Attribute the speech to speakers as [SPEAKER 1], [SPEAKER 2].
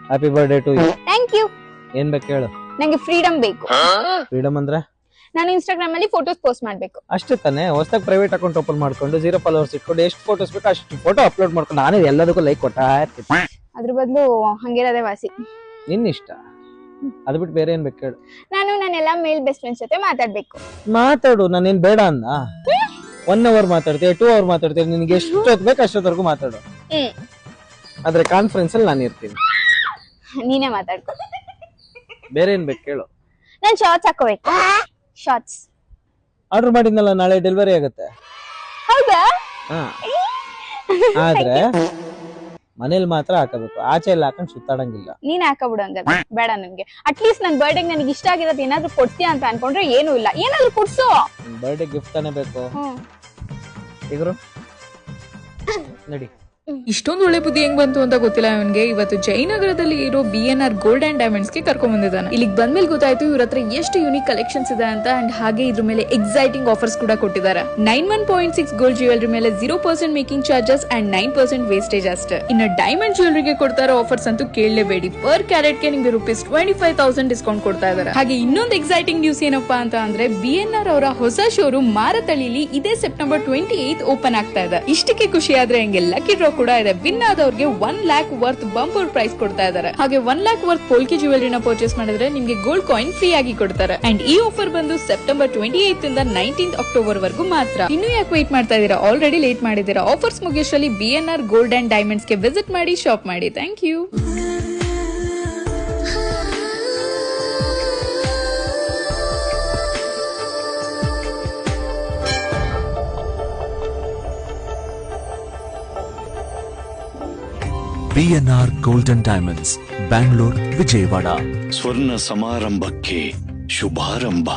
[SPEAKER 1] Happy birthday to you.
[SPEAKER 2] Thank you.
[SPEAKER 1] ಏನ್ ಬೇಕು ಹೇಳು.
[SPEAKER 2] ನಂಗೆ ಫ್ರೀಡಮ್ ಬೇಕು.
[SPEAKER 1] ಫ್ರೀಡಮ್ ಅಂದ್ರೆ
[SPEAKER 2] ನಾನು ಇನ್ಸ್ಟಾಗ್ರಾಮ್ ಅಲ್ಲಿ ಫೋಟೋಸ್ ಪೋಸ್ಟ್ ಮಾಡ್ಬೇಕು
[SPEAKER 1] ಅಷ್ಟೇ ತಾನೆ. ಹೊಸದಾಗಿ ಪ್ರೈವೇಟ್ ಅಕೌಂಟ್ ಓಪನ್ ಮಾಡ್ಕೊಂಡು 0 ಫಾಲೋವರ್ಸ್ ಇಟ್ಕೊಂಡು ಎಷ್ಟು ಫೋಟೋಸ್ ಬೇಕು ಅಷ್ಟು ಫೋಟೋ ಅಪ್ಲೋಡ್ ಮಾಡ್ಕೊಂಡು ನಾನೇ ಎಲ್ಲದಕ್ಕೂ ಲೈಕ್ ಕೊಟ್ಟಾ ಇರ್ತೀನಿ.
[SPEAKER 2] ಅದ್ರ ಬದಲು ಹಂಗಿರೋದೇ ವಾಸಿ.
[SPEAKER 1] ನಿನ್ನ ಇಷ್ಟ. ಅದ್ ಬಿಟ್ಟು ಬೇರೆ ಏನ್ ಬೇಕು ಹೇಳು.
[SPEAKER 2] ನಾನು ನನ್ನೆಲ್ಲ ಮೇಲ್ ಬೆಸ್ಟ್ ಫ್ರೆಂಡ್ಸ್ ಜೊತೆ ಮಾತಾಡ್ಬೇಕು.
[SPEAKER 1] ಮಾತಾಡು, ನಾನೇನ್ ಬೇಡ ಅಂದ. 1 hour ಮಾತಾಡ್ತೀಯ, 2 hour ಮಾತಾಡ್ತೀಯ, ನಿನ್ಗೆ ಎಷ್ಟು ಹೊತ್ತು ಬೇಕು ಅಷ್ಟೊತ್ತವರೆಗೂ ಮಾತಾಡು. ಆದ್ರೆ ಕಾನ್ಫರೆನ್ಸ್ ಅಲ್ಲಿ ನಾನು ಇರ್ತೀನಿ.
[SPEAKER 2] ನೀನೇ ಮಾತಾಡ್ಕೊ.
[SPEAKER 1] ಬೇರೆ ಏನ್ ಬೇಕು ಹೇಳು.
[SPEAKER 2] ನಾನ್ ಶಾರ್ಟ್ಸ್ ಹಾಕೋಬೇಕು. ಶಾರ್ಟ್ಸ್
[SPEAKER 1] ಆರ್ಡರ್ ಮಾಡಿದ್ನಲ್ಲ, ನಾಳೆ ಡೆಲಿವರಿ ಆಗುತ್ತೆ.
[SPEAKER 2] ಹೌದಾ?
[SPEAKER 1] ಆದ್ರೆ ಮನೇಲಿ ಮಾತ್ರ ಹಾಕಬೇಕು, ಆಚೆ ಎಲ್ಲ ಹಾಕೊಂಡ್ ಸುತ್ತಾಡಂಗಿಲ್ಲ.
[SPEAKER 2] ನೀನ್ ಹಾಕಬಿಡು ಹಂಗಾದ್ರೆ. ಬೇಡ ನನ್ಗೆ. ಅಟ್ಲೀಸ್ಟ್ ನನ್ ಬರ್ಡೇ ನನಗೆ ಇಷ್ಟ ಆಗಿರೋದು ಏನಾದ್ರು ಕೊಡ್ತೀಯಾ ಅಂತ ಅನ್ಕೊಂಡ್ರೆ ಏನೂ ಇಲ್ಲ. ಏನಾದ್ರು ಕೊಡ್ಸು.
[SPEAKER 1] ಬರ್ಡೇ ಗಿಫ್ಟ್ ತಾನೇ ಬೇಕು. ಇದ್ರು ನಡಿ.
[SPEAKER 3] ಇಷ್ಟೊಂದು ಒಳ್ಳೆ ಬುದ್ಧಿ ಹೆಂಗ್ ಬಂತು ಅಂತ ಗೊತ್ತಿಲ್ಲ ಇವನ್ಗೆ. ಇವತ್ತು ಜಯನಗರದಲ್ಲಿ ಇರೋ BNR ಗೋಲ್ಡ್ ಅಂಡ್ ಡೈಮಂಡ್ಸ್ ಗೆ ಕರ್ಕೊಂಡ್ ಬಂದಿದ್ದಾನೆ. ಇಲ್ಲಿಗೆ ಬಂದ್ಮೇಲೆ ಗೊತ್ತಾಯ್ತು ಇವ್ರ ಹತ್ರ ಎಷ್ಟು ಯೂನಿಕ್ ಕಲೆಕ್ಷನ್ಸ್ ಇದೆ ಅಂತ. ಅಂಡ್ ಹಾಗೆ ಇದ್ರ ಮೇಲೆ ಎಕ್ಸೈಟಿಂಗ್ ಆಫರ್ಸ್ ಕೂಡ ಕೊಟ್ಟಿದ್ದಾರೆ. 91.6 ಗೋಲ್ಡ್ ಜ್ಯುವೆಲರಿ ಮೇಲೆ 0% ಮೇಕಿಂಗ್ ಚಾರ್ಜಸ್ ಅಂಡ್ 9% ವೇಸ್ಟೇಜ್ ಅಷ್ಟೇ. ಇನ್ನು ಡೈಮಂಡ್ ಜ್ಯುವೆಲರಿಗೆ ಕೊಡ್ತಾ ಇರೋ ಆಫರ್ಸ್ ಅಂತೂ ಕೇಳಲೇಬೇಡಿ. ಪರ್ ಕ್ಯಾರೆಟ್ ಗೆ ನಿಮ್ಗೆ ₹25,000 ಡಿಸ್ಕೌಂಟ್ ಕೊಡ್ತಾ ಇದ್ದಾರೆ. ಹಾಗೆ ಇನ್ನೊಂದು ಎಕ್ಸೈಟಿಂಗ್ ನ್ಯೂಸ್ ಏನಪ್ಪಾ ಅಂತ ಅಂದ್ರೆ BNR ಅವರ ಹೊಸ ಶೋರೂಮ್ ಮಾರತಳ್ಳಿಲಿ ಇದೇ ಸೆಪ್ಟೆಂಬರ್ 28 ಓಪನ್ ಆಗ್ತಾ ಇದೆ. ಇಷ್ಟಕ್ಕೆ ಖುಷಿ ಆದ್ರೆ ಹೆಂಗೆ ಲಕ್ಕಿ ಡ್ರಾ ಕೂಡ ಇದೆ. ವಿನ್ ಆದವ್ರಿಗೆ 1 lakh ವರ್ತ್ ಬಂಪರ್ ಪ್ರೈಸ್ ಕೊಡ್ತಾ ಇದ್ದಾರೆ. ಹಾಗೆ 1 lakh ವರ್ತ್ ಪೋಲ್ಕಿ ಜ್ಯುವೆಲರಿನ ಪರ್ಚೇಸ್ ಮಾಡಿದ್ರೆ ನಿಮ್ಗೆ ಗೋಲ್ಡ್ ಕಾಯಿನ್ ಫ್ರೀ ಆಗಿ ಕೊಡ್ತಾರೆ. ಅಂಡ್ ಈ ಆಫರ್ ಬಂದು ಸೆಪ್ಟೆಂಬರ್ 28 ಇಂದ 19th ಅಕ್ಟೋಬರ್ ವರೆಗೂ ಮಾತ್ರ. ಇನ್ನು ಯಾಕೆ ವೇಟ್ ಮಾಡ್ತಾ ಇದೀರಾ? ಆಲ್ರೆಡಿ ಲೇಟ್ ಮಾಡಿದೀರಾ. ಆಫರ್ಸ್ ಮುಗಿಯೋಷ್ಟರಲ್ಲಿ BNR ಗೋಲ್ಡ್ ಅಂಡ್ ಡೈಮಂಡ್ಸ್ ಗೆ ವಿಸಿಟ್ ಮಾಡಿ, ಶಾಪ್ ಮಾಡಿ. Thank you.
[SPEAKER 4] BNR golden diamonds, Bangalore, Vijayawada.
[SPEAKER 5] ಸ್ವರ್ಣ ಸಮಾರಂಭಕ್ಕೆ ಶುಭಾರಂಭ.